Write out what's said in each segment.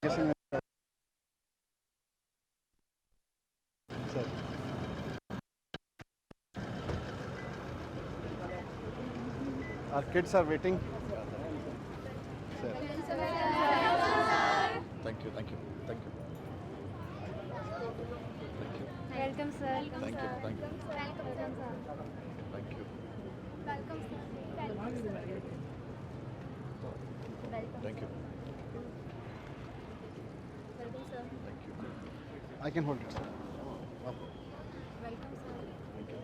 Sir. Our kids are waiting. Sir. Thank you, thank you, thank you. Thank you. Welcome, sir. Thank you, thank you. Welcome, sir. Thank you. Welcome, sir. Welcome, sir. Thank you. Welcome, sir. Thank you. I can hold it, sir. Welcome, sir. Thank you.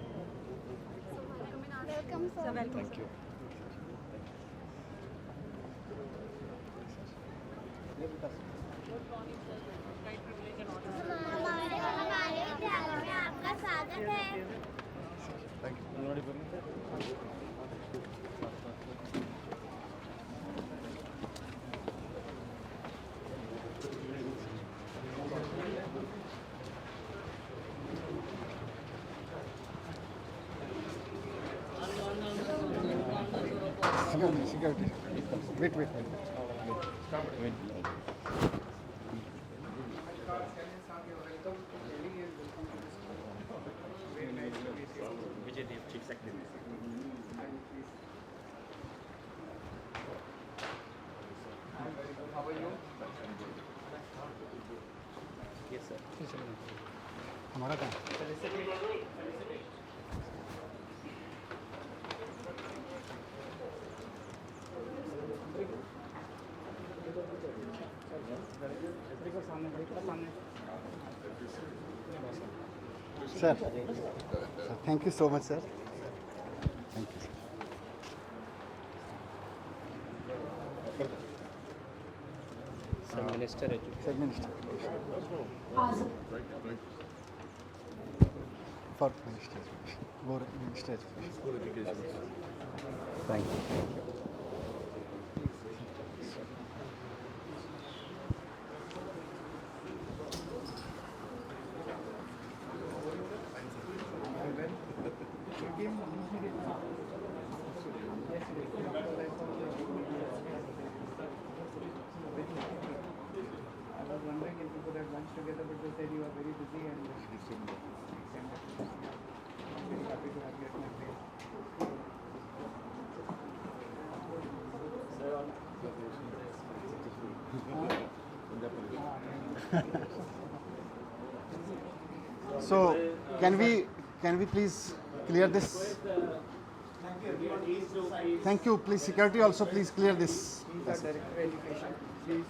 Welcome, sir. Welcome. Thank you. हमारे विद्यालय में आपका स्वागत है। Thank you. Security. Wait. Yes, sir. हमारा काम Sir, thank you so much, sir. Thank you. Sir, Minister Education. Sir, Minister. For Minister. For Minister. Thank you. I was wondering if you could have lunch together, but they said you are very busy and extended. I'm very happy to have you at my place. So, can we please clear this? Thank you. Please, security also please clear this. Please, our Director of Education, please.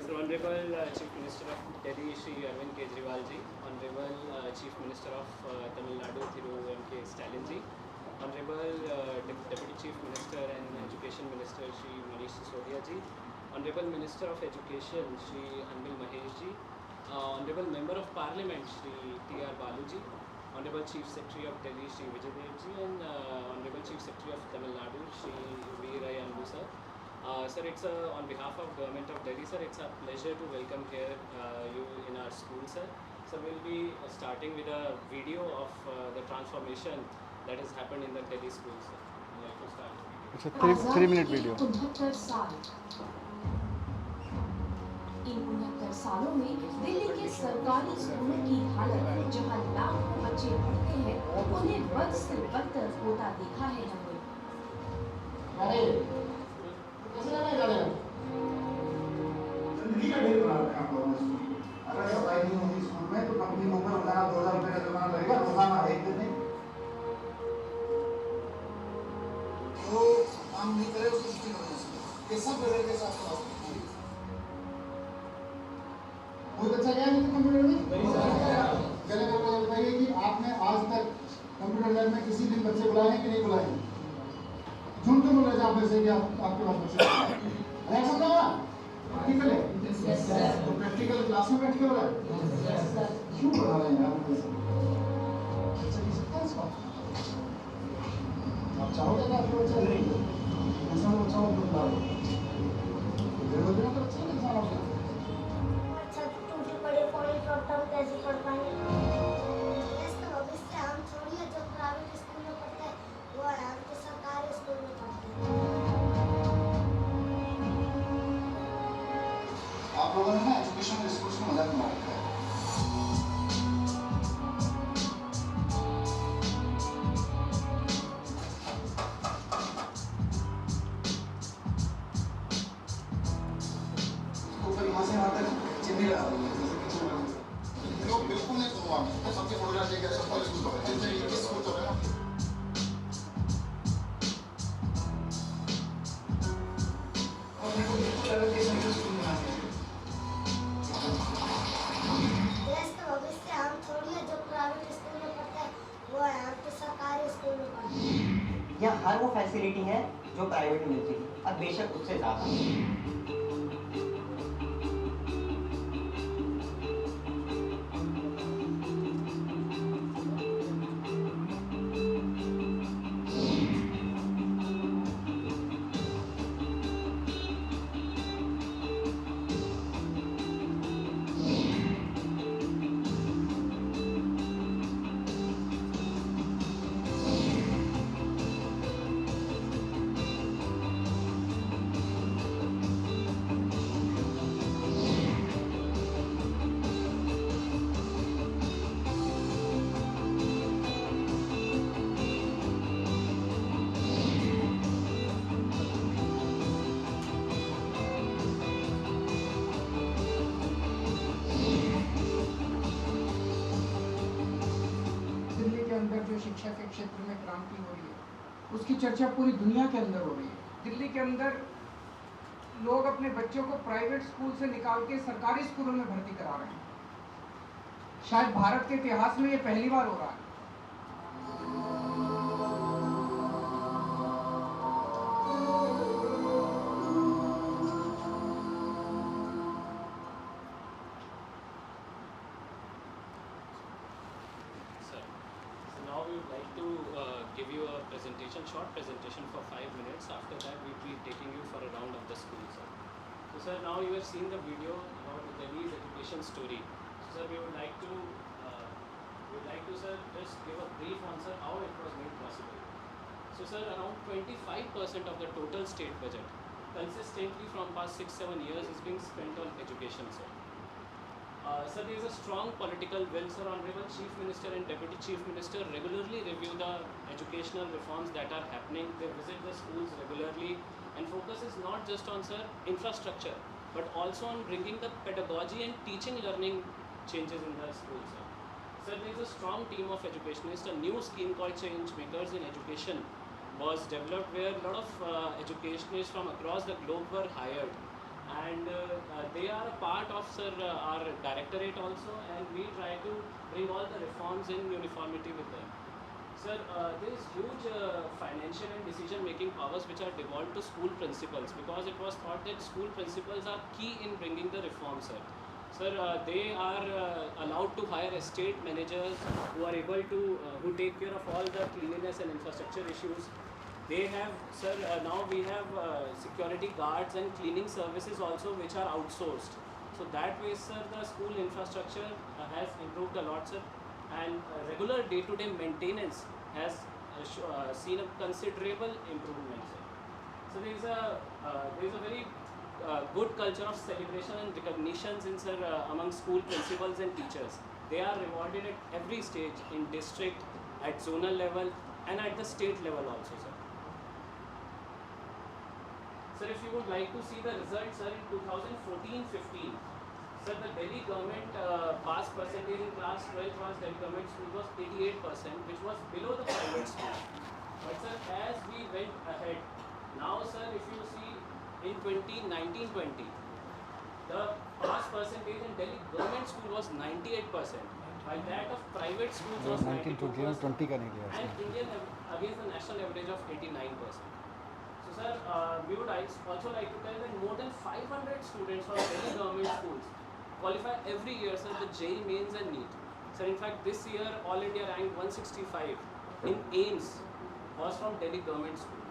So, Honorable Chief Minister of Delhi, Shri Arvind Kejriwal ji, Honorable Chief Minister of Tamil Nadu, Thiru Stalin ji, Honorable Deputy Chief Minister and Education Minister, Shri Manish Sisodia ji, Honorable Minister of Education, Shri Anbil Mahesh ji, Honorable Member of Parliament, Shri T.R. Balu ji, Honorable Chief Secretary of Delhi, Shri Vijay Dev ji, and Honorable Chief Secretary of Tamil Nadu, Shri V. Rai Anbu sir. Sir, it's on behalf of Government of Delhi, sir, it's a pleasure to welcome here you in our school, sir. So we'll be starting with a video of the transformation that has happened in the Delhi school, sir. I'd like to start. It's a 3-minute video. 69 साल इन 69 सालों में दिल्ली के सरकारी स्कूलों की हालत जहां लाखों बच्चे पढ़ते हैं उन्हें बद से बदतर होता देखा है हमने। जिंदगी का ढेर बना रखा हम लोगों ने। अगर सफाई नहीं होगी स्कूल में तो कंपनी को ऊपर रोजाना 2000 रुपए का जुर्माना लगेगा, रोजाना एक दिन नहीं। तो काम नहीं करे उसको छुट्टी कर देंगे। ये सब लेवल के साथ चलाओ। कोई बच्चा गया नहीं कंप्यूटर में? चलिए मुझे बताइए कि आपने आज तक कंप्यूटर लैब में किसी दिन बच्चे बुलाए हैं कि नहीं बुलाए हैं? झूठ तो बोले आप जैसे कि आपके पास बच्चे हैं। ऐसा ना प्रैक्टिकल है। तो प्रैक्टिकल क्लास में बैठ के हो रहा है। क्यों पढ़ा रहे हैं आप ऐसे? बच्चा नहीं सकता इसको। आप चाहोगे कि आपके बच्चे नहीं? ऐसा वो चाहो तो बुला लो। देखो बिना तो अच्छा नहीं साला होगा। अच्छा टूटे पड़े पॉइंट और तब कैसे पढ़ पाएंगे? इसका भविष्य हम छोड़िए जो प्राइवेट स्कूल में पढ़ते हैं वो आराम से सरकारी स्कूल में पढ़ते हैं। सबके फोटोग्राफ लेकर सबको स्कूल का जैसे ये स्कूल चल रहा है ना और उनको बिल्कुल अलग किस्म के स्कूल बनाने हैं। देश का भविष्य हम थोड़ी है जो प्राइवेट स्कूल में पढ़ते हैं वो है, हम तो सरकारी स्कूल में पढ़ते हैं। यहाँ हर वो फैसिलिटी है जो प्राइवेट में मिलती थी, अब बेशक उससे ज़्यादा। दिल्ली के अंदर जो शिक्षा के क्षेत्र में क्रांति हो रही है उसकी चर्चा पूरी दुनिया के अंदर हो रही है। दिल्ली के अंदर लोग अपने बच्चों को प्राइवेट स्कूल से निकाल के सरकारी स्कूलों में भर्ती करा रहे हैं। शायद भारत के इतिहास में ये पहली बार हो रहा है। Sir, so now we would like to give you a presentation, short presentation for 5 minutes. After that, we'll be taking you for a round of the school, sir. So, sir, now you have seen the video about Delhi's education story. So, sir, we would like to, sir, just give a brief on, sir, how it was made possible. So, sir, around 25% of the total state budget, consistently from past 6-7 years, is being spent on education, sir. Sir, there is a strong political will, sir. Honorable Chief Minister and Deputy Chief Minister regularly review the educational reforms that are happening. They visit the schools regularly and focus is not just on, sir, infrastructure, but also on bringing the pedagogy and teaching learning changes in the schools, sir. Sir, there is a strong team of educationists. A new scheme called Change Makers in Education was developed where a lot of educationists from across the globe were hired. And they are a part of, sir, our directorate also, and we try to bring all the reforms in uniformity with them. Sir, there is huge financial and decision-making powers which are devolved to school principals because it was thought that school principals are key in bringing the reform, sir. Sir, they are allowed to hire estate managers who are able to, who take care of all the cleanliness and infrastructure issues. They have, sir, now we have security guards and cleaning services also which are outsourced. So that way, sir, the school infrastructure has improved a lot, sir. And regular day-to-day maintenance has seen a considerable improvement, sir. So there is a very good culture of celebration and recognitions in, sir, among school principals and teachers. They are rewarded at every stage in district, at zonal level, and at the state level also, sir. Sir, if you would like to see the results, sir, in 2014-15, sir, the Delhi government pass percentage in class 12 was Delhi government school was 88%, which was below the private school. But sir, as we went ahead, now, sir, if you see in 2019-20, the pass percentage in Delhi government school was 98%, while that of private schools was 92%, and Indian against the national average of 89%. So, sir, we would also like to tell that more than 500 students from Delhi government schools qualify every year, sir, the JEE Mains and NEET. Sir, in fact, this year, All India ranked 165 in AIMS was from Delhi government school.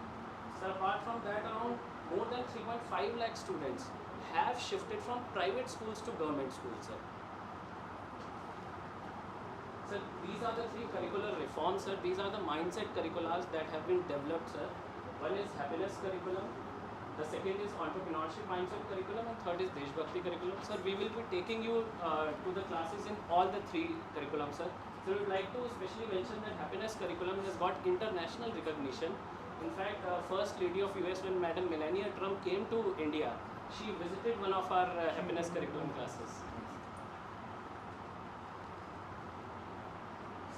Sir, apart from that, around more than 3.5 lakh students have shifted from private schools to government schools, sir. Sir, these are the three curricular reforms, sir. These are the mindset curriculars that have been developed, sir. One is happiness curriculum, the second is entrepreneurship mindset curriculum, and third is Deshbhakti curriculum. Sir, we will be taking you to the classes in all the three curriculums, sir. So, we would like to especially mention that happiness curriculum has got international recognition. In fact, First Lady of US, when Madam Melania Trump came to India, she visited one of our happiness curriculum classes.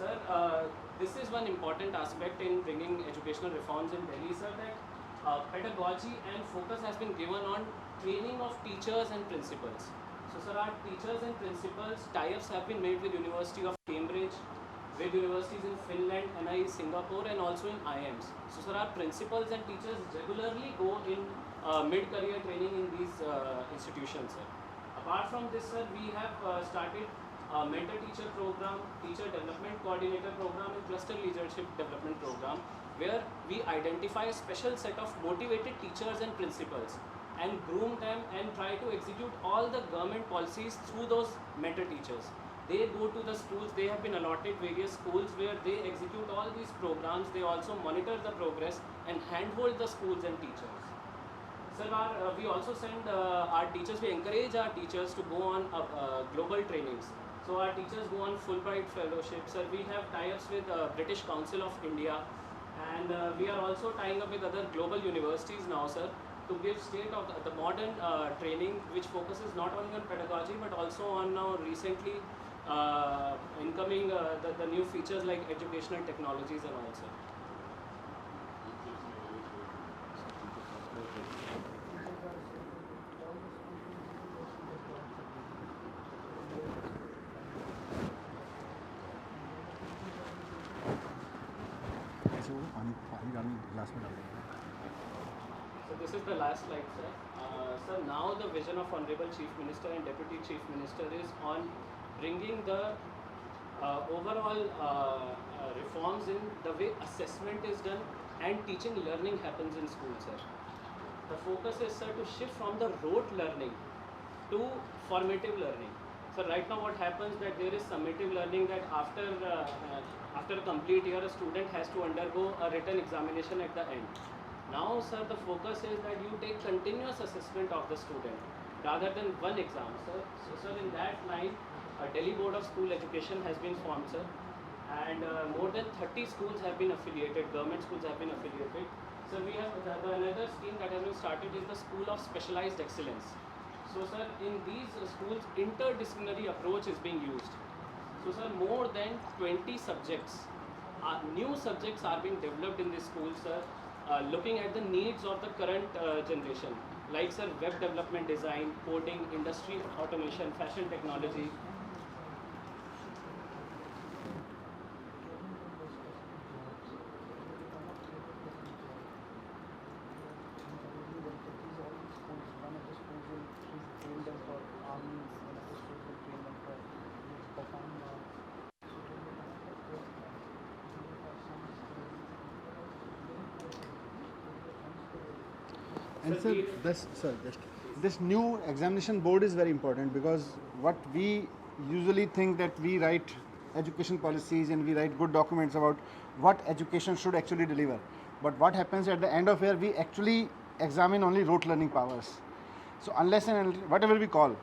Sir, this is one important aspect in bringing educational reforms in Delhi, sir, that pedagogy and focus has been given on training of teachers and principals. So, sir, our teachers and principals tie-ups have been made with University of Cambridge, with universities in Finland, NIE, Singapore, and also in IIMs. So, sir, our principals and teachers regularly go in mid-career training in these institutions, sir. Apart from this, sir, we have started a mentor teacher program, teacher development coordinator program, and cluster leadership development program, where we identify a special set of motivated teachers and principals and groom them and try to execute all the government policies through those mentor teachers. They go to the schools, they have been allotted various schools where they execute all these programs. They also monitor the progress and handhold the schools and teachers. Sir, we also send our teachers, we encourage our teachers to go on global trainings. So our teachers go on Fulbright fellowship. Sir, we have tie-ups with British Council of India, and we are also tying up with other global universities now, sir, to give state of the modern training, which focuses not only on pedagogy but also on now recently incoming the new features like educational technologies and all, sir. So this is the last slide, sir. Sir, now the vision of Honorable Chief Minister and Deputy Chief Minister is on bringing the overall reforms in the way assessment is done and teaching learning happens in school, sir. The focus is, sir, to shift from the rote learning to formative learning. So right now what happens that there is summative learning, that after a complete year a student has to undergo a written examination at the end. Now, sir, the focus is that you take continuous assessment of the student rather than one exam, sir. So, sir, in that line, a Delhi Board of School Education has been formed, sir, and more than 30 schools have been affiliated, government schools have been affiliated. So, we have another scheme that has been started is the School of Specialized Excellence. So, sir, in these schools, interdisciplinary approach is being used. So, sir, more than 20 subjects, new subjects are being developed in this school, sir, looking at the needs of the current generation, like, sir, web development design, coding, industry automation, fashion technology. And sir, this new examination board is very important, because what we usually think that we write education policies and we write good documents about what education should actually deliver. But what happens at the end of year, we actually examine only rote learning powers. So unless and whatever we call,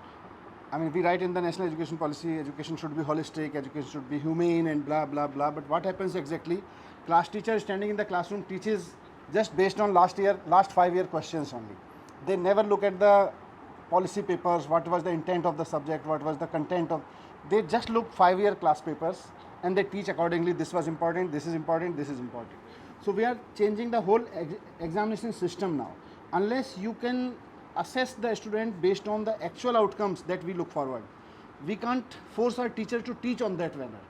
I mean, we write in the national education policy, education should be holistic, education should be humane and blah, blah, blah. But what happens exactly? Class teacher standing in the classroom teaches just based on last 5-year questions only. They never look at the policy papers, what was the intent of the subject, what was the content of, they just look 5-year class papers and they teach accordingly. This was important, this is important, this is important. So we are changing the whole examination system now. Unless you can assess the student based on the actual outcomes that we look forward, we can't force our teacher to teach on that manner.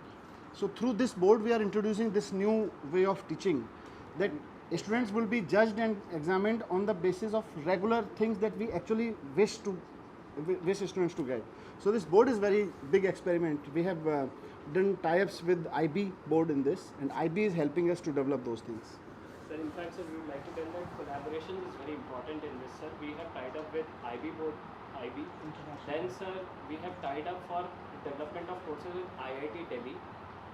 So through this board, we are introducing this new way of teaching, that students will be judged and examined on the basis of regular things that we actually wish students to get. So this board is very big experiment. We have done tie-ups with IB board in this, and IB is helping us to develop those things. Sir, in fact, sir, we would like to tell that collaboration is very important in this, sir. We have tied up with IB board, IB. Then, sir, we have tied up for development of courses with IIT Delhi,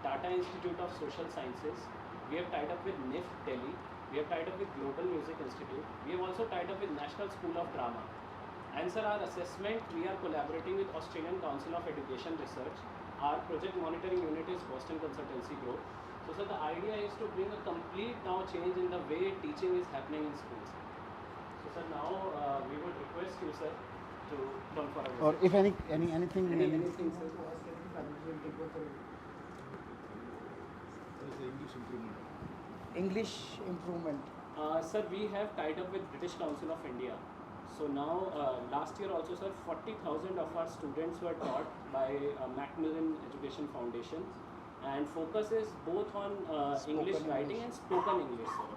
Tata Institute of Social Sciences. We have tied up with NIF Delhi. We have tied up with Global Music Institute. We have also tied up with National School of Drama. And, sir, our assessment, we are collaborating with Australian Council of Education Research. Our project monitoring unit is Boston Consultancy Group. So, sir, the idea is to bring a complete now change in the way teaching is happening in schools. So, sir, now we would request you, sir, to come for a visit. Or if anything, Anything, sir. English improvement. Sir, we have tied up with British Council of India. So now, last year also, sir, 40,000 of our students were taught by Macmillan Education Foundation, and focus is both on English writing and spoken English, sir.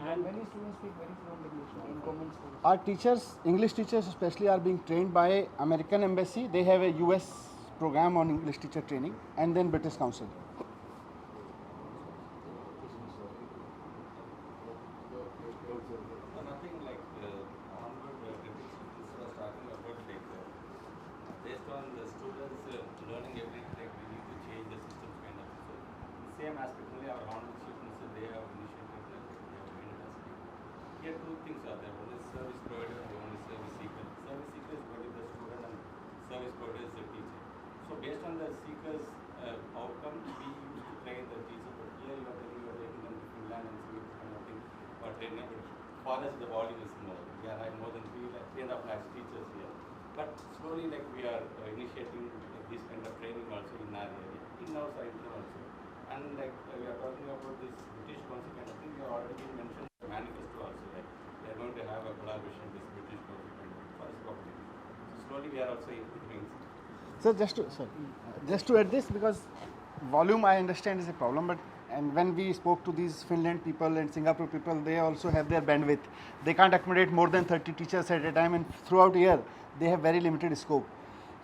And Many students speak very fluent English now in government schools. Our teachers, English teachers especially, are being trained by American Embassy. They have a US program on English teacher training, and then British Council. Nothing like onward critics was talking about like based on the students learning everything, like we need to change the system kind of. So the same aspect only our honorable chief minister they have initiated like they have made it as here two things are there. One is service provider and one is service seeker. Service seeker is what is the student and service provider is the teacher. So based on the seekers outcome we used to train the teacher, but here you are telling you are taking them to Finland and see kind of thing. But for us the volume is more. We are like more than 3.5 lakhs teachers here. But slowly like we are initiating like, this kind of training also in our area, in our side also. And like we are talking about this British Council kind of thing, we have already mentioned the manifesto also, like we are going to have a collaboration with this British Council kind of for us public. So slowly we are also doing. So just to add this, because volume I understand is a problem, but and when we spoke to these Finland people and Singapore people, they also have their bandwidth. They can't accommodate more than 30 teachers at a time, and throughout a year they have very limited scope.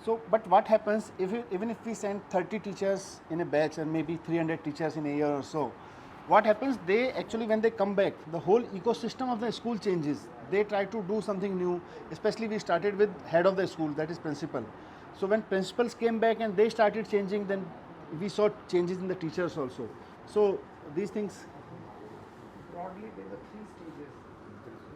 So, but what happens even if we send 30 teachers in a batch and maybe 300 teachers in a year or so, what happens, they actually when they come back, the whole ecosystem of the school changes. They try to do something new, especially we started with head of the school, that is principal. So when principals came back and they started changing, then we saw changes in the teachers also. So these things. Broadly, there were 3 stages.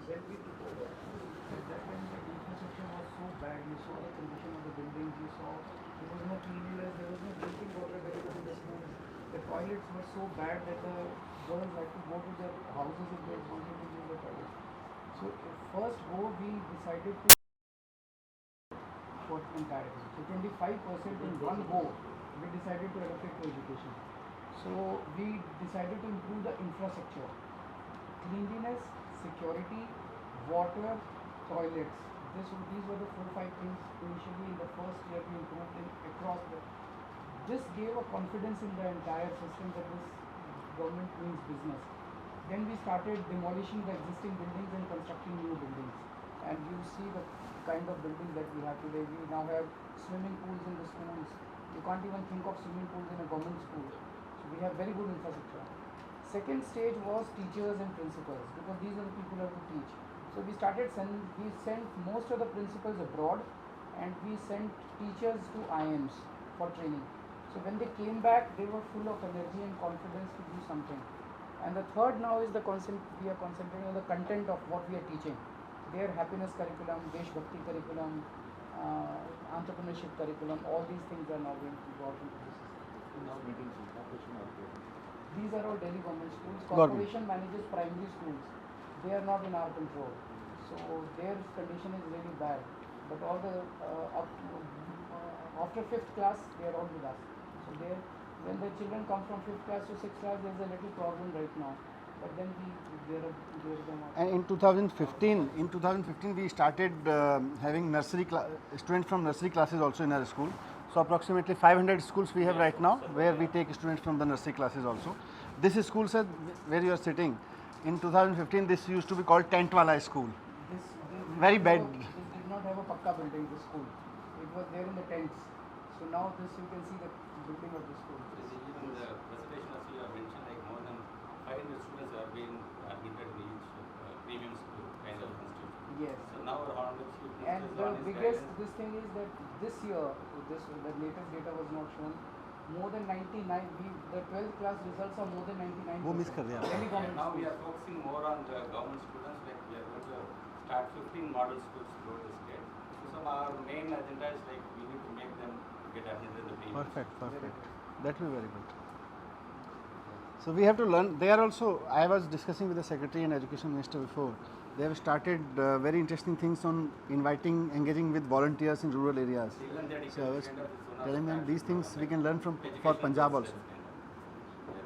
When we took over, at that time the infrastructure was so bad. You saw the condition of the buildings. You saw there was no cleanliness. There was no drinking water available in the schools. The toilets were so bad that the girls had to go to their houses if they wanted to use the toilet. So first go, we decided to for entire. So 25% in one go, we decided to allocate to education. So we decided to improve the infrastructure, cleanliness, security, water, toilets. These were the 4-5 things initially in the first year we improved in across the. This gave a confidence in the entire system that this government means business. Then we started demolishing the existing buildings and constructing new buildings. And you see the kind of buildings that we have today. We now have swimming pools in the schools. You can't even think of swimming pools in a government school. So we have very good infrastructure. Second stage was teachers and principals, because these are the people who have to teach. So we sent most of the principals abroad, and we sent teachers to IIMs for training. So when they came back, they were full of energy and confidence to do something. And the third now is we are concentrating on the content of what we are teaching. Their happiness curriculum, Desh Bhakti curriculum, entrepreneurship curriculum, all these things are now being brought into the system. These are all Delhi government schools. Corporation manages primary schools. They are not in our control. So their condition is really bad. But all the after 5th class, they are all with us. So when the children come from 5th class to 6th class, there is a little problem right now. But then we them out. And in 2015, we started having students from nursery classes also in our school. So approximately 500 schools we have right now, where we take students from the nursery classes also. This is school, sir, where you are sitting. In 2015, this used to be called Tent Wala School. Very bad. This did not have a pakka building, this school. It was there in the tents. So now this you can see the building of the school. Even the presentation also you have mentioned like more than 500 students have been admitted in each premium school kind of institution. Yes. So now our honorable chief minister And is the on his biggest guidance. this thing is that this year, the latest data was not shown. More than 99. The 12th class results are more than 99%. वो miss कर दिया आपने। Delhi And government now we schools. are focusing more on the government students, like we are going to start 15 model schools throughout the state. So our main agenda is like we need to make them get admitted in the premium. Perfect. That will be very good. So we have to learn. They are also, I was discussing with the Secretary and Education Minister before. They have started very interesting things on engaging with volunteers in rural areas. Even that So I was kind of is one of telling the them these things we can learn for education Punjab also. business kind of.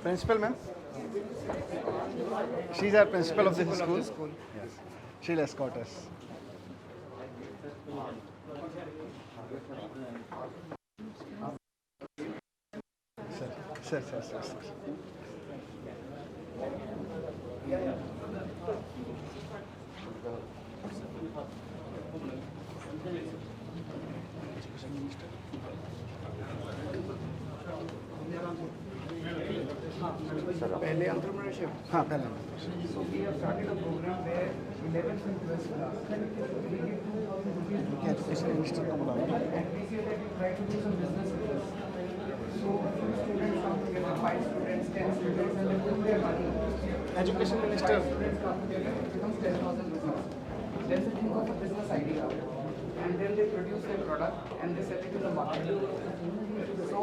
Principal ma'am. She's our principal of this school. Yes. She'll escort us. Sir. पहले entrepreneurship. हाँ पहले. So we have started a program where 11th and 12th class we give 2,000 rupees to Education Minister को बुलाओ. and we say that you try to do some business with us. So few students come together, 5 students, 10 students, and they put their money. Education Minister. 5 students come together, it becomes 10,000 rupees. Then they think of a business idea, and then they produce their product and they sell it in the market. So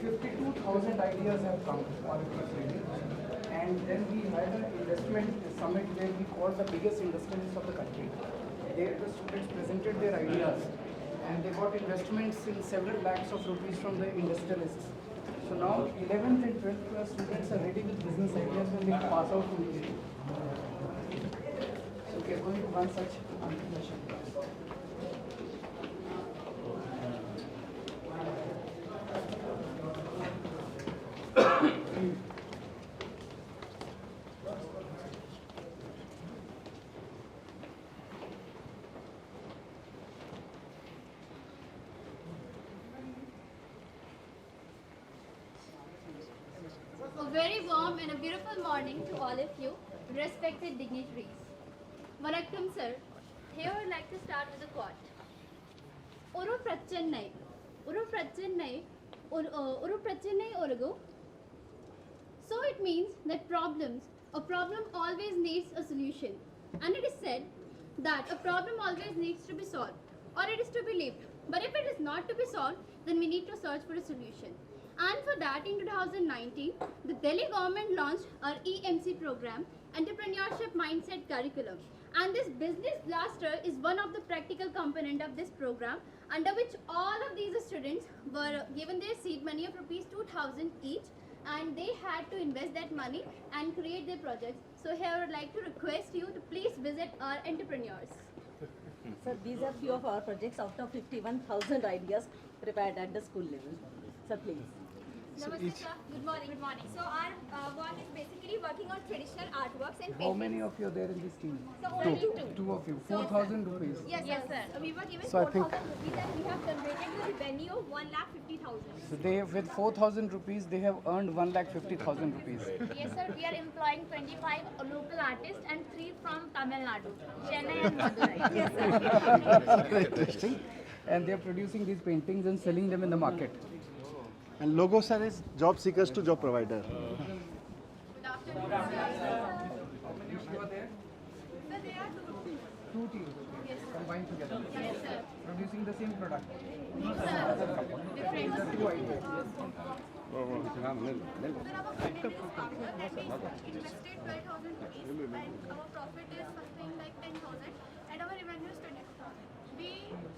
52,000 ideas have come on it. And then we had an investment summit where we called the biggest industrialists of the country. There the students presented their ideas and they got investments in several lakhs of rupees from the industrialists. So now 11th and 12th class students are ready with business ideas when they pass out from the school. So we are going to run such entrepreneurship class. A very warm and a beautiful morning to all of you, respected dignitaries. Vanakkam sir, here I would like to start with a quote. Oru prachennai orugu. So it means that a problem always needs a solution. And it is said that a problem always needs to be solved, or it is to be lived. But if it is not to be solved, then we need to search for a solution. And for that, in 2019, the Delhi government launched our EMC program, Entrepreneurship Mindset Curriculum. And this Business Blaster is one of the practical component of this program, under which all of these students were given their seed money of rupees 2,000 each, and they had to invest that money and create their projects. So here I would like to request you to please visit our entrepreneurs. Sir, these are few of our projects out of 51,000 ideas prepared at the school level. Sir, please. Namaste, sir. Good morning. Good morning. So our work is basically working on traditional artworks and paintings. How many of you are there in this team? So only two. Two of you. 4,000 rupees. Yes, sir. We were given So I 4,000 think- rupees and we have generated the revenue of 1,50,000. So they, with 4,000 rupees, they have earned 1,50,000 rupees. Yes, sir. We are employing 25 local artists and 3 from Tamil Nadu, Chennai and Madurai. Yes, sir. Very interesting. And they are producing these paintings and selling them in the market. And logo sir is job seekers to job provider. Good afternoon, sir. How many of you are there? Sir, there are two. 2 teams Yes, sir. combined together, Yes, sir. producing the same product. No, sir. Different. These are 2 ideas. Sir, our funding is after that we invested 12,000 rupees and our profit is something like 10,000 and our revenue is 22,000. We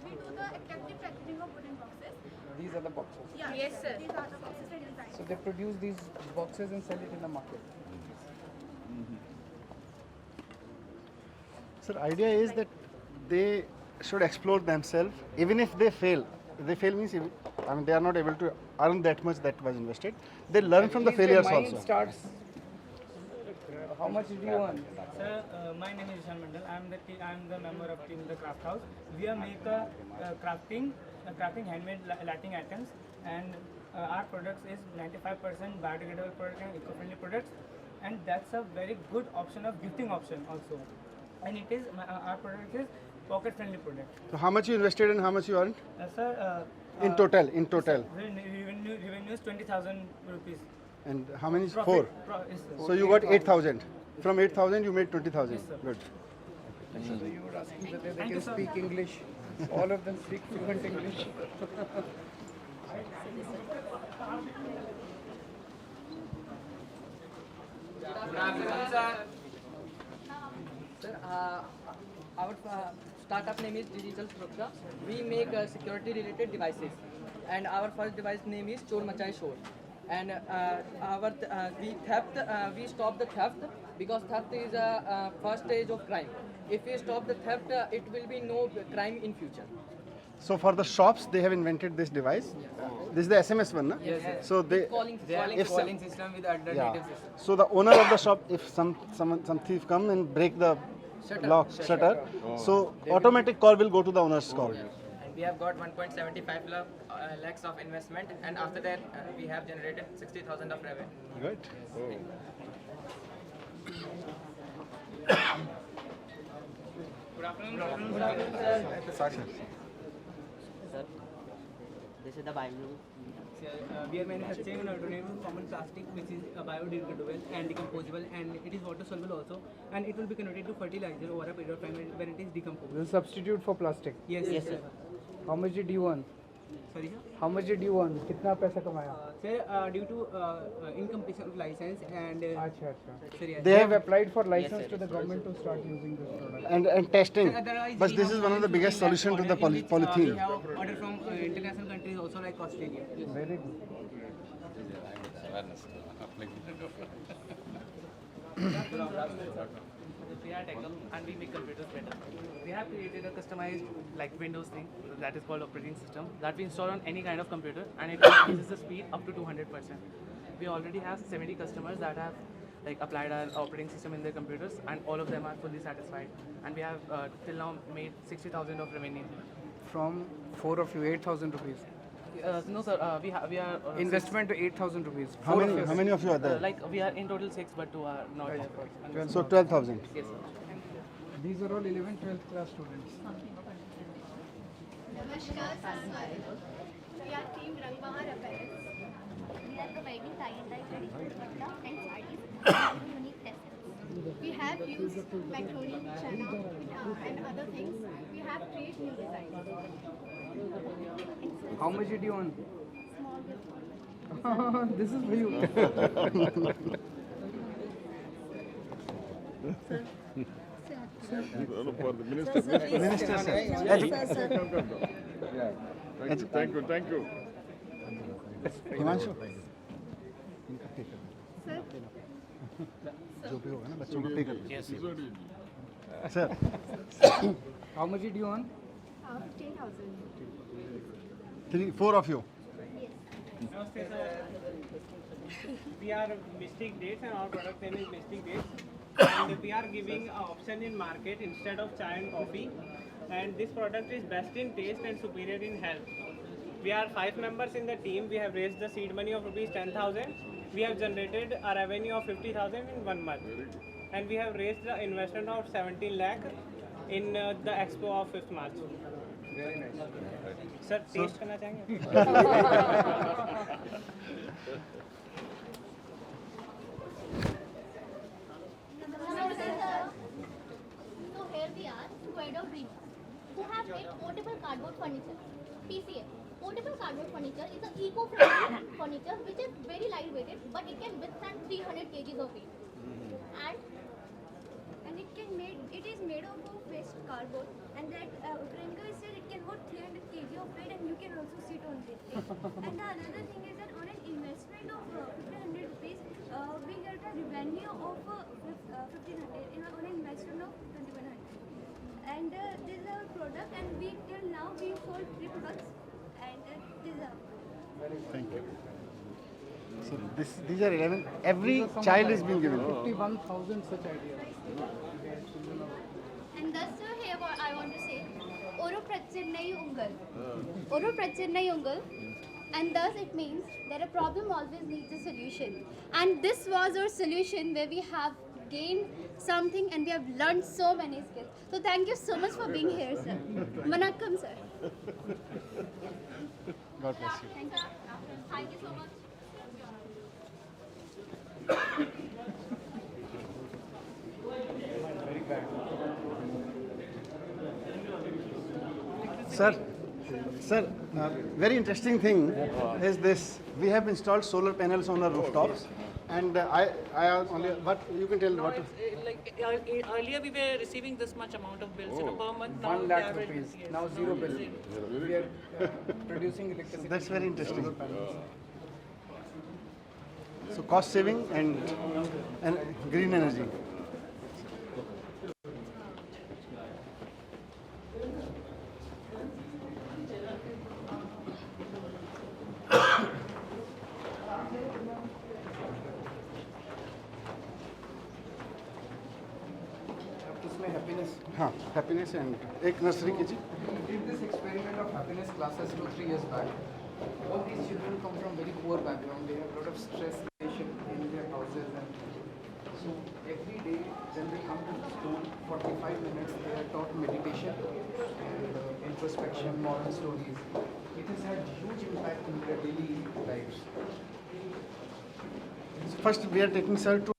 do the active packaging of wooden boxes. These are the boxes. Yeah, yes, sir. These are the boxes that design. So they produce these boxes and sell it in the market. Sir, idea is that they should explore themselves, even if they fail. If they fail means, they are not able to earn that much that was invested. They learn from the At least their failures mind also. starts. How much did you earn? Sir, my name is Ishan Mandal. I am the member of team the Craft House. We are make crafting handmade lighting items, and our products is 95% biodegradable product and eco-friendly products, and that's a very good option of gifting option also. And it is our product is pocket-friendly product. So how much you invested and how much you earned? Sir, In total. revenue is 20,000 rupees. And how many? Profit, 4. yes, sir. So you got 8,000. From 8,000 you made 20,000. Yes, sir. Good. So you were asking whether they Thank can you, sir. speak English. All of them speak fluent English. Sir, our startup name is Digital Suraksha. We make security related devices, and our first device name is Chor Machai Shore. and we stop the theft because theft is a first stage of crime. If we stop the theft, it will be no crime in future. So for the shops, they have invented this device. This is the SMS one, na? Yes, yes. So they Calling system with alternative system. So the owner of the shop, if some thief come and break the shutter, so automatic call will go to the owner's call. And we have got 1.75 lakhs of investment, and after that we have generated 60,000 of revenue. Good. Good afternoon. Sir. Sir, this is the Bible. We are manufacturing an alternative common plastic which is biodegradable and decomposable, and it is water soluble also, and it will be converted to fertilizer over a period of time when it is decomposed. Will substitute for plastic. Yes, Yes, sir. How much did you earn? Sorry, sir. How much did you earn? कितना पैसा कमाया? Sir, due to incompletion of license and अच्छा. sir, yes. They They have have applied for license to the government to start using this product. and testing. Sir, otherwise But we this have is one of the biggest order solution to the in which, polythene. We have order from international countries also like Australia. Very good. We are Techum and we make computers better. We have created a customized like Windows thing that is called operating system that we install on any kind of computer, and it increases the speed up to 200%. We already have 70 customers that have like applied our operating system in their computers, and all of them are fully satisfied. And we have till now made 60,000 of revenue. From 4 of you, 8,000 rupees. No sir, we are Investment to 8,000 rupees. How many of you are there? like we are in total 6, but 2 are not there. So 12,000. Yes sir. These are all 11th, 12th class students. Namaskar, Saraswati. We are team Rangbahar Apparels. We are providing tie-and-dye traditional kurta and sarees with unique textiles. We have used macaroni, chana, and other things. We have created new designs. How much did you earn? Small gift. This is for you. For the minister. Minister, sir. Thank you. Himanshu Sir, जो भी होगा ना बच्चों को पे कर दो sir How much did you earn? 10,000. 4 of you. Namaste, sir. We are Mystic Dates and our product name is Mystic Dates. And we are giving an option in market instead of chai and coffee. And this product is best in taste and superior in health. We are 5 members in the team. We have raised the seed money of rupees 10,000. We have generated a revenue of 50,000 in 1 month. And we have raised the investment of 17 lakh in the expo of 5th March. Very nice. Sir, taste करना चाहेंगे? So here we are, Square of Dreamers, who have made portable cardboard furniture. PCA. Portable cardboard furniture is an eco-friendly furniture which is very lightweighted, but it can withstand 300 kgs of weight. And it is made of waste cardboard, and that Gringo said it can hold 300 kg of weight, and you can also sit on it. And the another thing is that on an investment of 1,500 rupees, we get a revenue of 1,500 on an investment of 2,100. And this is our product, and we till now we sold 3 products, and this is our. Thank you. So these are 11. Every child is being given. 51,000 such ideas. And thus, sir, here what I want to say, Oro Prachirnai Ungal. Oro Prachirnai Ungal. And thus it means that a problem always needs a solution. And this was our solution where we have gained something and we have learned so many skills. So thank you so much for being here, sir. Manakkam, sir. God bless you. Thank you. Thank you so much. Sir, very interesting thing is this. We have installed solar panels on our rooftops, and I only. What you can tell? What? Earlier we were receiving this much amount of bills per month. 1 lakh rupees. Now 0 bill. We are producing electricity. That's very interesting. So cost saving and green energy. हाँ, happiness and एक nursery के जी. We did this experiment of happiness classes 2-3 years back. All these children come from very poor background. They have a lot of stress in their houses, and so every day when they come to school, 45 minutes they are taught meditation and introspection, moral stories. It has had huge impact in their daily lives. First, we are taking sir to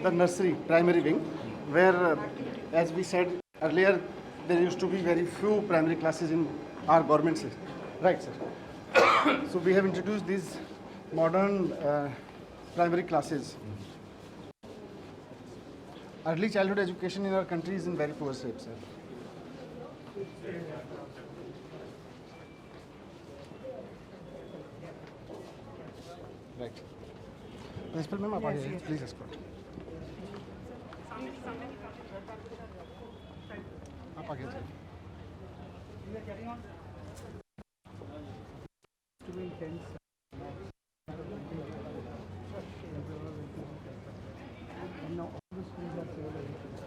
the nursery, primary wing, where, as we said earlier, there used to be very few primary classes in our government system. Right, sir. So we have introduced these modern primary classes. Early childhood education in our country is in very poor shape, sir. Right. Principal ma'am, आप आगे please escort. आप आगे जाइए. Too intense. And now all the schools are civil education.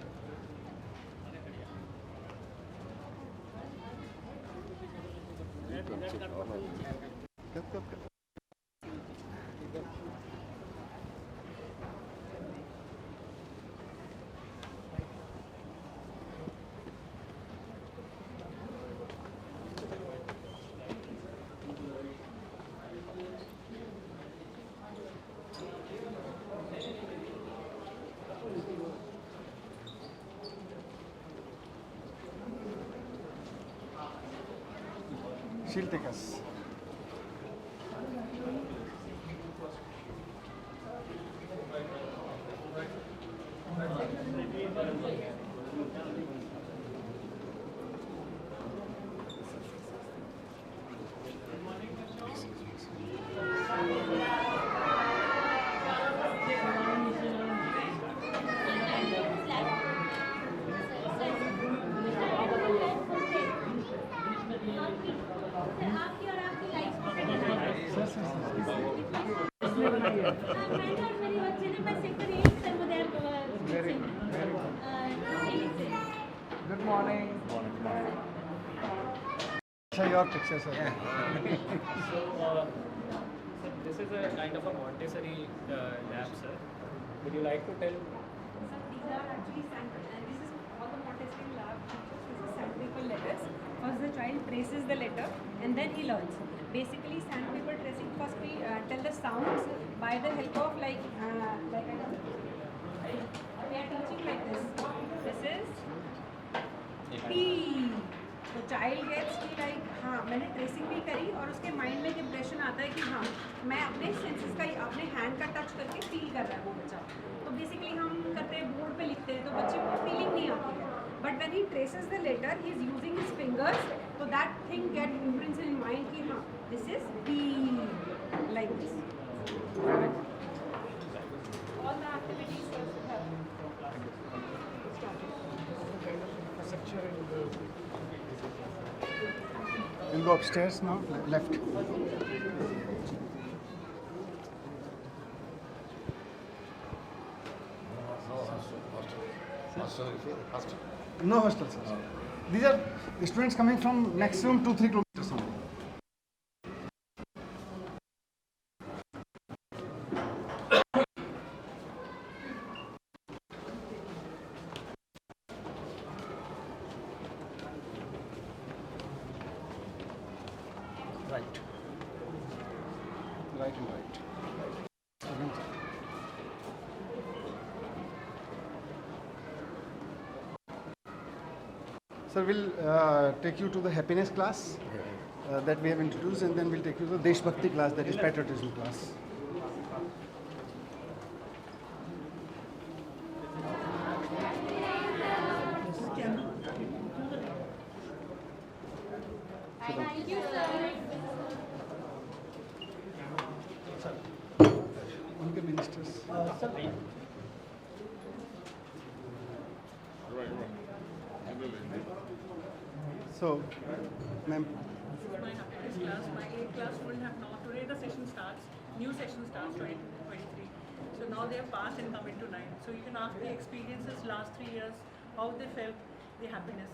She'll take us. Good morning. Show your picture, sir. So, this is a kind of a Montessori lab, sir. Would you like to tell? These are actually this is all the Montessori lab features. This is sandpaper letters. First, the child traces the letter and then he learns. Basically, sandpaper tracing. First, we tell the sounds by the help of we are teaching like this. This is T. तो child gets की like हाँ मैंने tracing भी करी और उसके mind में एक इम्प्रेशन आता है कि हाँ मैं अपने सेंसेस का अपने हैंड का टच करके फील कर रहा है वो बच्चा. तो बेसिकली हम करते हैं बोर्ड पे लिखते हैं तो बच्चे को फीलिंग नहीं आती है. But when he traces the letter he is using his fingers तो that thing get imprints in mind कि हाँ this is be like this. All the activities We'll go upstairs now, left. No hostel, sir. These are students coming from maximum 2-3 kilometers only. Right and right. Sir, we'll take you to the happiness class that we have introduced, and then we'll take you to the Deshbhakti class, that is patriotism class. Thank you, sir. उनके बिना So, ma'am. My happiness class, my 8th class student have now, today the session starts, new session starts 2023. So now they have passed and come into 9th. So you can ask the experiences last 3 years, how they felt, the happiness,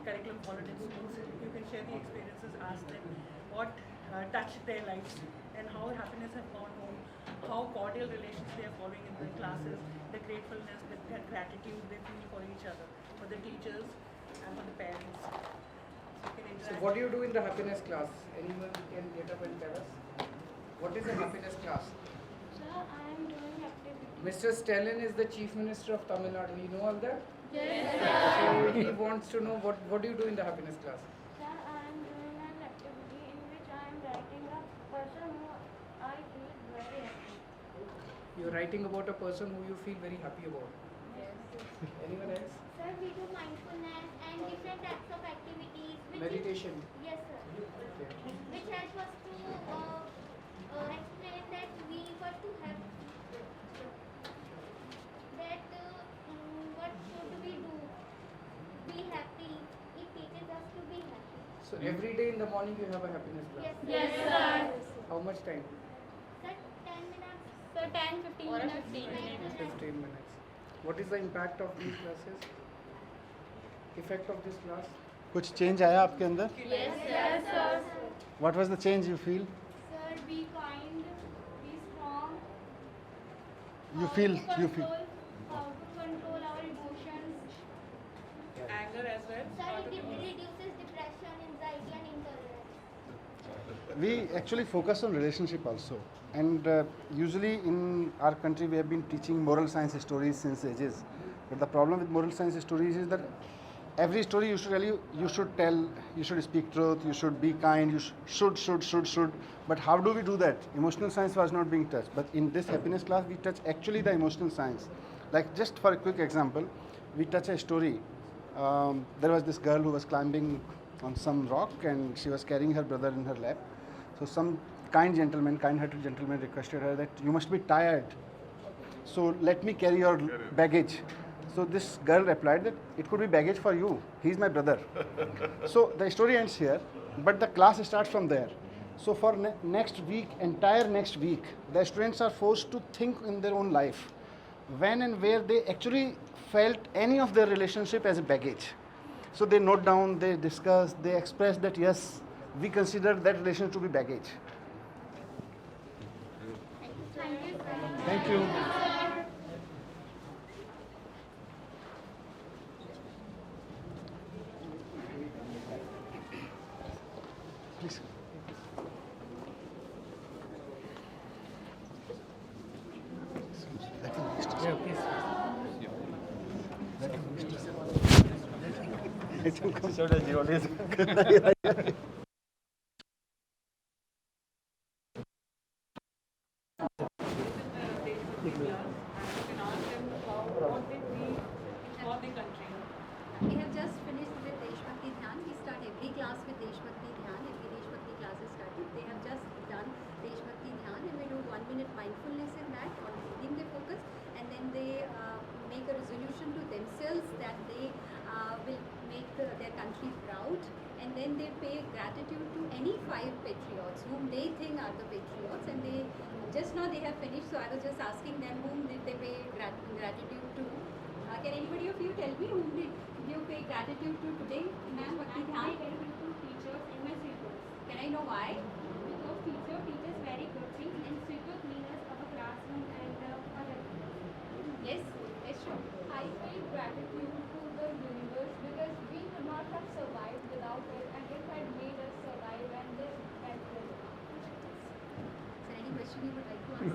curriculum followed in schools. You can share the experiences, ask them what touched their lives and how happiness have gone home, how cordial relations they are following in the classes, the gratefulness, the gratitude they feel for each other, for the teachers and for the parents. So what do you do in the happiness class? Anyone can get up and tell us? What is the happiness class? Sir, I am doing activity. Mr. Stalin is the Chief Minister of Tamil Nadu. You know all that? Yes, So he wants to know what do you do in the happiness class? Sir, I am doing an activity in which I am writing a person who I feel very happy. You're writing about a person who you feel very happy about. Yes. Anyone else? Sir, we do mindfulness and different types of activities. Meditation. Yes, sir. Okay. Which helps us to explain that we were to have that what should we do? Be happy. It teaches us to be happy. So every day in the morning you have a happiness class? Yes, sir. How much time? Sir, 10 minutes. Sir, 10, 15 minutes. 15 minutes. What is the impact of these classes? Effect of this class? कुछ change आया आपके अंदर? Yes, sir. What was the change you feel? Sir, be kind, be strong. You How feel. to control our emotions. Anger as well. Sir, it reduces depression, anxiety, and intolerance. We actually focus on relationship also, and usually in our country we have been teaching moral science stories since ages. But the problem with moral science stories is that every story you should tell, you should speak truth, you should be kind, you should. But how do we do that? Emotional science was not being touched. But in this happiness class, we touch actually the emotional science. Like just for a quick example, we touch a story. There was this girl who was climbing on some rock and she was carrying her brother in her lap. So some kind-hearted gentleman requested her that you must be tired. So let me carry your baggage. So this girl replied that it could be baggage for you. He's my brother. So the story ends here, but the class starts from there. So for entire next week, the students are forced to think in their own life when and where they actually felt any of their relationship as a baggage. So they note down, they discuss, they express that yes, we consider that relation to be baggage. Thank you. Please. So does you We have just finished with Deshbhakti Dhyan. We start every class with Deshbhakti Dhyan. Every Deshbhakti class is started. They have just done Deshbhakti Dhyan and we do 1 minute mindfulness in that on keeping the focus, and then they make a resolution to themselves that they will make their country proud, and then they pay gratitude to any 5 patriots whom they think are the patriots, and they just now they have finished, so I was just asking them whom did they pay gratitude to. Can anybody of you tell me whom did you pay gratitude to today? Ma'am, Bhakti Dhyan? To teachers and my tutors. Can I know why? Because teacher teaches very good things and tutor clean us our classroom and other things. Yes, yes, sure. I feel gratitude to the universe because we could not have survived without it, and it had made us survive and this had been. Is there any question you would like to ask?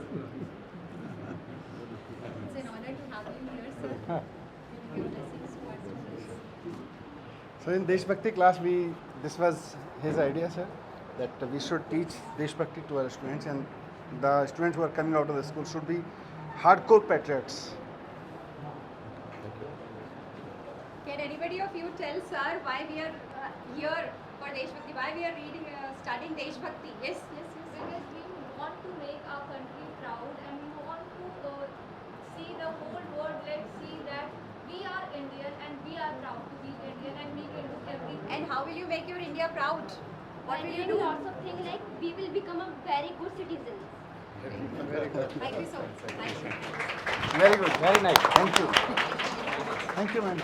It's an honor to have you here, sir. Your blessings to our students. So in Deshbhakti class, this was his idea, sir, that we should teach Deshbhakti to our students, and the students who are coming out of the school should be hardcore patriots. Can anybody of you tell, sir, why we are here for Deshbhakti? Why we are studying Deshbhakti? Yes, yes, yes. Because we want to make our country proud and we want to the whole world let's see that we are Indian and we are proud to be Indian and we can do everything. And how will you make your India proud? What will you do? Lots of things like we will become a very good citizen. Very good. Thank you so much. Thank you. Very good. Very nice. Thank you. Thank you, ma'am.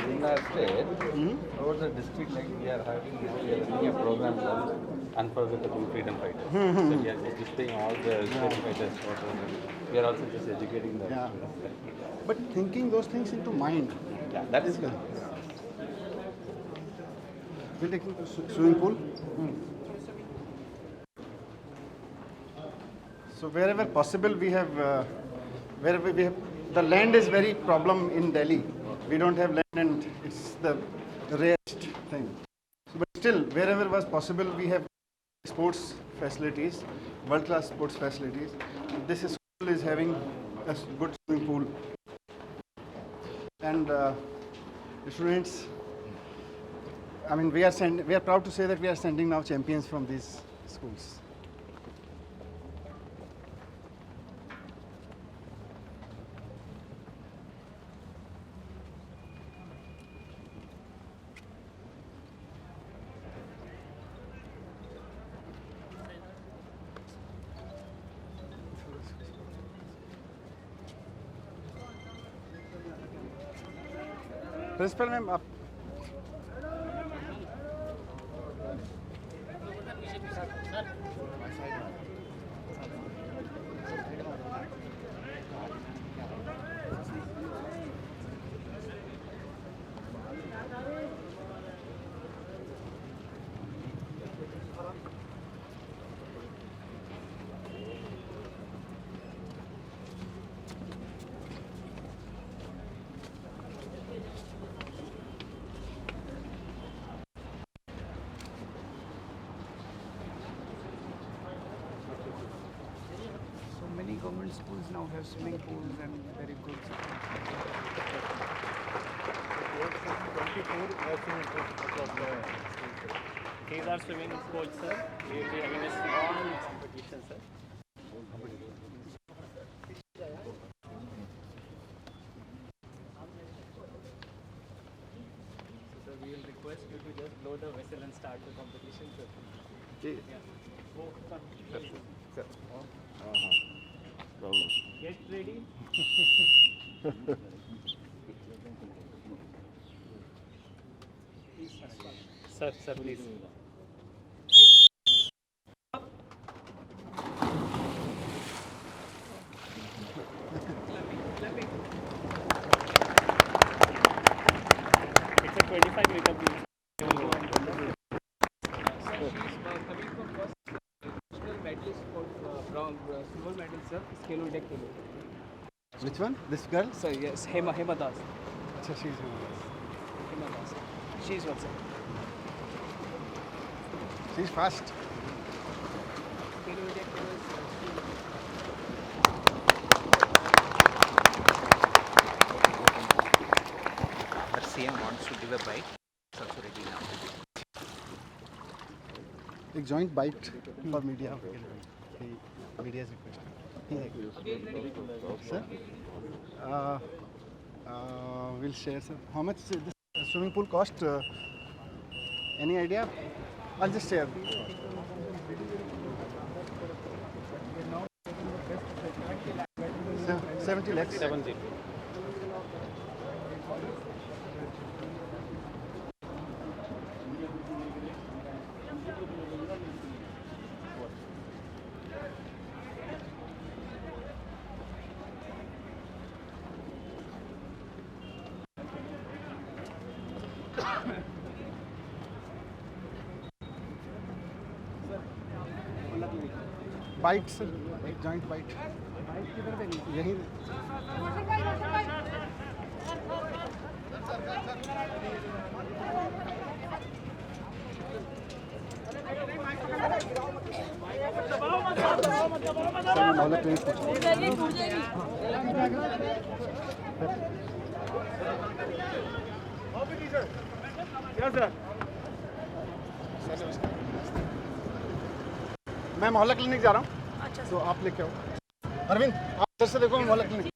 In our state, over the district, like we are having a program called Unforgettable Freedom Fighters. So we are just displaying all the freedom fighters. We are also just educating the students. But thinking those things into mind. Yeah, that is good. We'll take you to swimming pool. So wherever possible, we have the land is very problem in Delhi. We don't have land, and it's the rarest thing. So, but still, wherever was possible, we have sports facilities, world-class sports facilities. This school is having a good swimming pool, and the students. I mean, we are proud to say that we are sending now champions from these schools. Principal ma'am, up. Many government schools now have swimming pools and very good. 24 swimming pools across the school. These are swimming pools, sir. We will be having a small competition, sir. So we will request you to just blow the whistle and start the competition, sir. Yeah. Sir. Get ready. Sir, please. It's a 25-meter pool. Silver medal, sir. Scale deck. Which one? This girl? Sir, yes. Hema Das. Achha, she's Hema Das. She's one, sir. She's fast. But CM wants to give a bite. It's also ready now. एक joint bite for media. Media is requested. Sir, we'll share, sir. How much this swimming pool cost? Any idea? I'll just share. 70 lakhs. 70. Bite, sir. एक joint bite. यही. Sir मौलक नहीं क्या sir मैं मोहल्ला clinic जा रहा हूँ. अच्छा. तो आप लेके आओ. अरविंद आप इधर से देखो, मैं वाला क्लिनिक